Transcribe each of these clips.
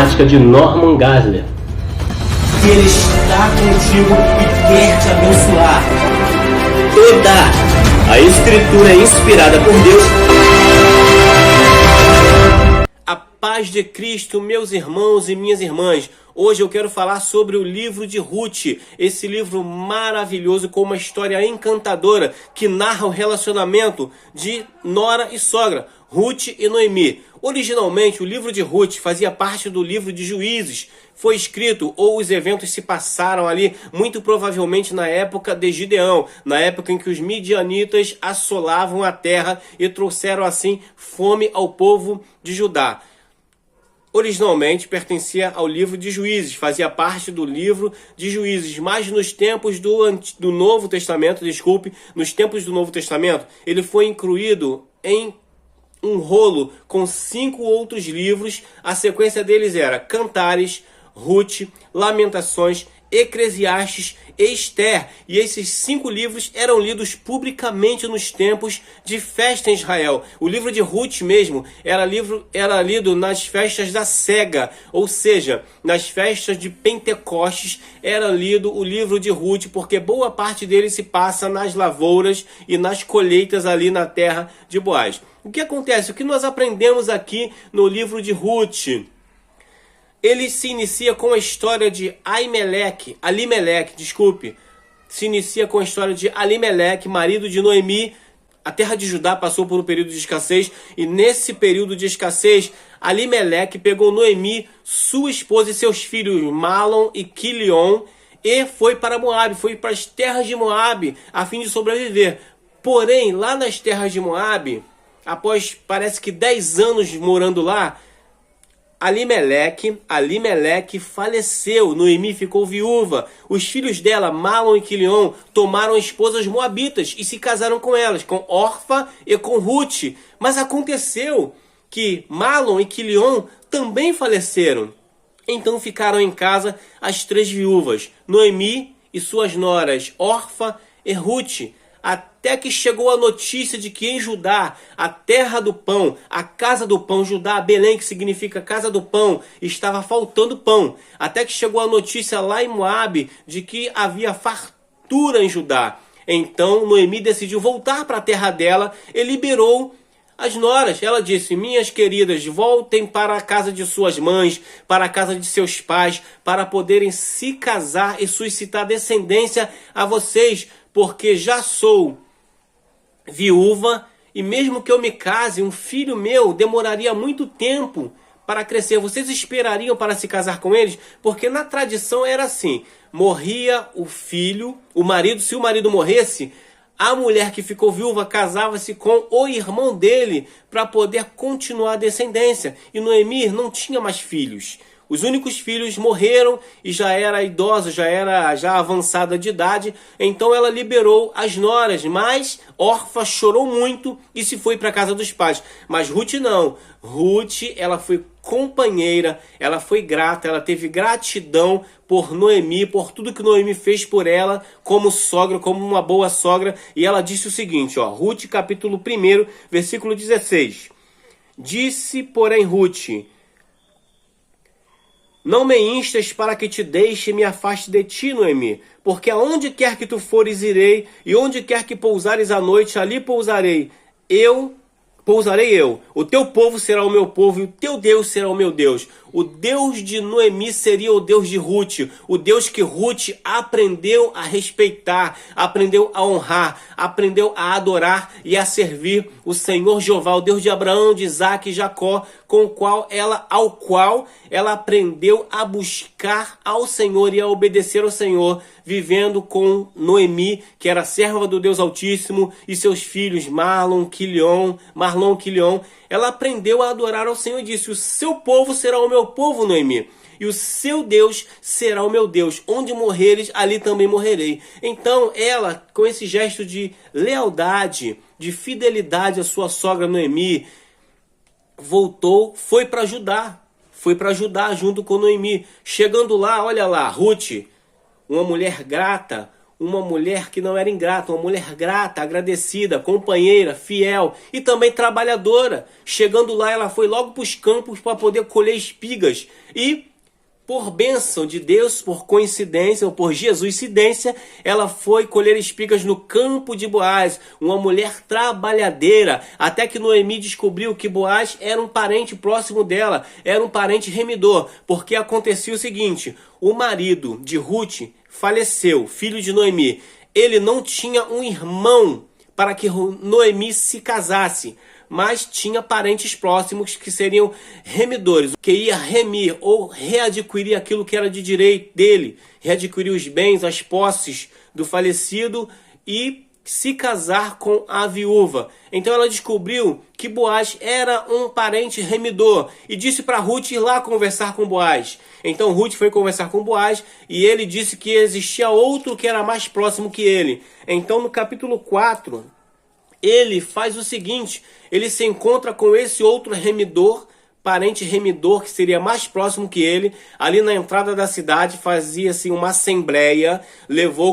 temática de Norman Geisler. Ele está contigo e quer te abençoar. Toda a Escritura é inspirada por Deus. A paz de Cristo, meus irmãos e minhas irmãs. Hoje eu quero falar sobre o livro de Ruth, esse livro maravilhoso com uma história encantadora que narra o relacionamento de nora e sogra, Ruth e Noemi. Originalmente, o livro de Ruth fazia parte do livro de Juízes. Foi escrito, ou os eventos se passaram ali, muito provavelmente na época de Gideão, na época em que os midianitas assolavam a terra e trouxeram assim fome ao povo de Judá. Originalmente pertencia ao livro de Juízes, fazia parte do livro de Juízes, mas nos tempos do Novo Testamento, nos tempos do Novo Testamento, ele foi incluído em um rolo com 5 outros livros. A sequência deles era Cantares, Ruth, Lamentações, Eclesiastes e Esther. E esses 5 livros eram lidos publicamente nos tempos de festa em Israel. O livro de Ruth mesmo era lido nas festas da Cega, ou seja, nas festas de Pentecostes era lido o livro de Ruth, porque boa parte dele se passa nas lavouras e nas colheitas ali na terra de Boaz. O que acontece? O que nós aprendemos aqui no livro de Ruth? Ele se inicia com a história de Se inicia com a história de Alimeleque, marido de Noemi. A terra de Judá passou por um período de escassez. E nesse período de escassez, Alimeleque pegou Noemi, sua esposa e seus filhos Malom e Quilion, e foi para Moabe, foi para as terras de Moabe, a fim de sobreviver. Porém, lá nas terras de Moabe, após parece que 10 anos morando lá, Alimeleque faleceu. Noemi ficou viúva. Os filhos dela, Malom e Quilion, tomaram esposas moabitas e se casaram com elas, com Orfa e com Ruth. Mas aconteceu que Malom e Quilion também faleceram. Então ficaram em casa as 3 viúvas, Noemi e suas noras, Orfa e Ruth. Até que chegou a notícia de que em Judá, a terra do pão, a casa do pão, Judá, Belém, que significa casa do pão, estava faltando pão. Até que chegou a notícia lá em Moabe de que havia fartura em Judá. Então Noemi decidiu voltar para a terra dela e liberou as noras. Ela disse: minhas queridas, voltem para a casa de suas mães, para a casa de seus pais, para poderem se casar e suscitar descendência a vocês, porque já sou viúva e mesmo que eu me case, um filho meu demoraria muito tempo para crescer. Vocês esperariam para se casar com eles? Porque na tradição era assim: morria o filho, o marido, se o marido morresse, a mulher que ficou viúva casava-se com o irmão dele para poder continuar a descendência. E Noemi não tinha mais filhos. Os únicos filhos morreram e já era idosa, já avançada de idade. Então ela liberou as noras, mas Orfa chorou muito e se foi para a casa dos pais. Mas Ruth não. Ruth, ela foi companheira, ela foi grata, ela teve gratidão por Noemi, por tudo que Noemi fez por ela como sogra, como uma boa sogra. E ela disse o seguinte, Ruth capítulo 1, versículo 16. Disse, porém, Ruth: não me instas para que te deixe e me afaste de ti, Noemi, porque aonde quer que tu fores irei, e onde quer que pousares à noite, ali pousarei eu. O teu povo será o meu povo e o teu Deus será o meu Deus. O Deus de Noemi seria o Deus de Ruth, o Deus que Ruth aprendeu a respeitar, aprendeu a honrar, aprendeu a adorar e a servir o Senhor Jeová, o Deus de Abraão, de Isaac e Jacó, ao qual ela aprendeu a buscar ao Senhor e a obedecer ao Senhor, vivendo com Noemi, que era serva do Deus Altíssimo, e seus filhos Marlon, Quilion. Ela aprendeu a adorar ao Senhor e disse: o seu povo será o meu povo, Noemi, e o seu Deus será o meu Deus. Onde morreres, ali também morrerei. Então ela, com esse gesto de lealdade, de fidelidade à sua sogra Noemi, voltou, foi para Judá junto com Noemi. Chegando lá, olha lá, Ruth, uma mulher grata, uma mulher que não era ingrata, uma mulher grata, agradecida, companheira, fiel e também trabalhadora. Chegando lá, ela foi logo para os campos para poder colher espigas e, por bênção de Deus, por coincidência ou por Jesuscidência, ela foi colher espigas no campo de Boaz, uma mulher trabalhadeira, até que Noemi descobriu que Boaz era um parente próximo dela, era um parente remidor, porque acontecia o seguinte: o marido de Ruth faleceu, filho de Noemi. Ele não tinha um irmão para que Noemi se casasse, mas tinha parentes próximos que seriam remidores, que ia remir ou readquirir aquilo que era de direito dele, readquirir os bens, as posses do falecido e se casar com a viúva. Então ela descobriu que Boaz era um parente remidor e disse para Ruth ir lá conversar com Boaz. Então Ruth foi conversar com Boaz e ele disse que existia outro que era mais próximo que ele. Então no capítulo 4, ele faz o seguinte: ele se encontra com esse outro remidor, parente remidor que seria mais próximo que ele, ali na entrada da cidade. Fazia-se uma assembleia,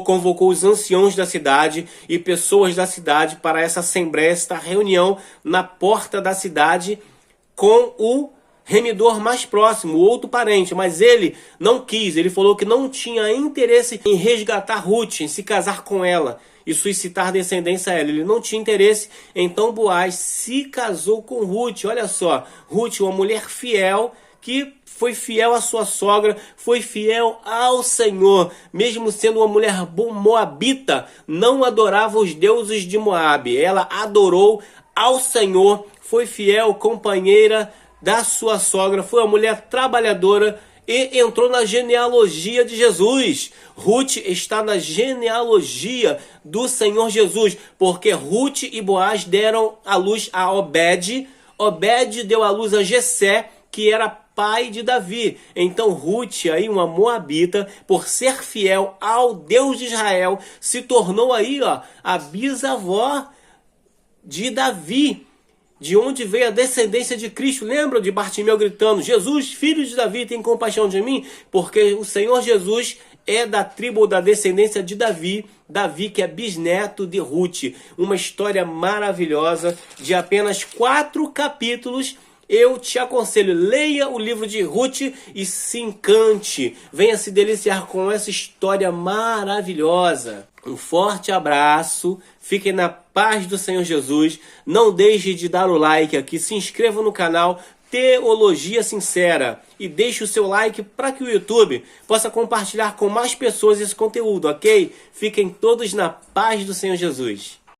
convocou os anciãos da cidade e pessoas da cidade para essa assembleia, esta reunião na porta da cidade com o remidor mais próximo, o outro parente, mas ele não quis. Ele falou que não tinha interesse em resgatar Ruth, em se casar com ela e suscitar descendência a ela. Ele não tinha interesse. Então Boaz se casou com Ruth. Olha só, Ruth, uma mulher fiel, que foi fiel à sua sogra, foi fiel ao Senhor, mesmo sendo uma mulher moabita, não adorava os deuses de Moabe. Ela adorou ao Senhor, foi fiel, companheira da sua sogra, foi uma mulher trabalhadora e entrou na genealogia de Jesus. Ruth está na genealogia do Senhor Jesus, porque Ruth e Boaz deram à luz a Obed. Obed deu à luz a Jessé, que era pai de Davi. Então Ruth, aí uma moabita, por ser fiel ao Deus de Israel, se tornou aí, a bisavó de Davi, de onde veio a descendência de Cristo. Lembra de Bartimeu gritando: Jesus, filho de Davi, tem compaixão de mim? Porque o Senhor Jesus é da tribo ou da descendência de Davi. Davi, que é bisneto de Ruth. Uma história maravilhosa de apenas 4 capítulos. Eu te aconselho, leia o livro de Ruth e se encante. Venha se deliciar com essa história maravilhosa. Um forte abraço. Fiquem na paz do Senhor Jesus. Não deixe de dar o like aqui. Se inscreva no canal Teologia Sincera. E deixe o seu like para que o YouTube possa compartilhar com mais pessoas esse conteúdo, ok? Fiquem todos na paz do Senhor Jesus.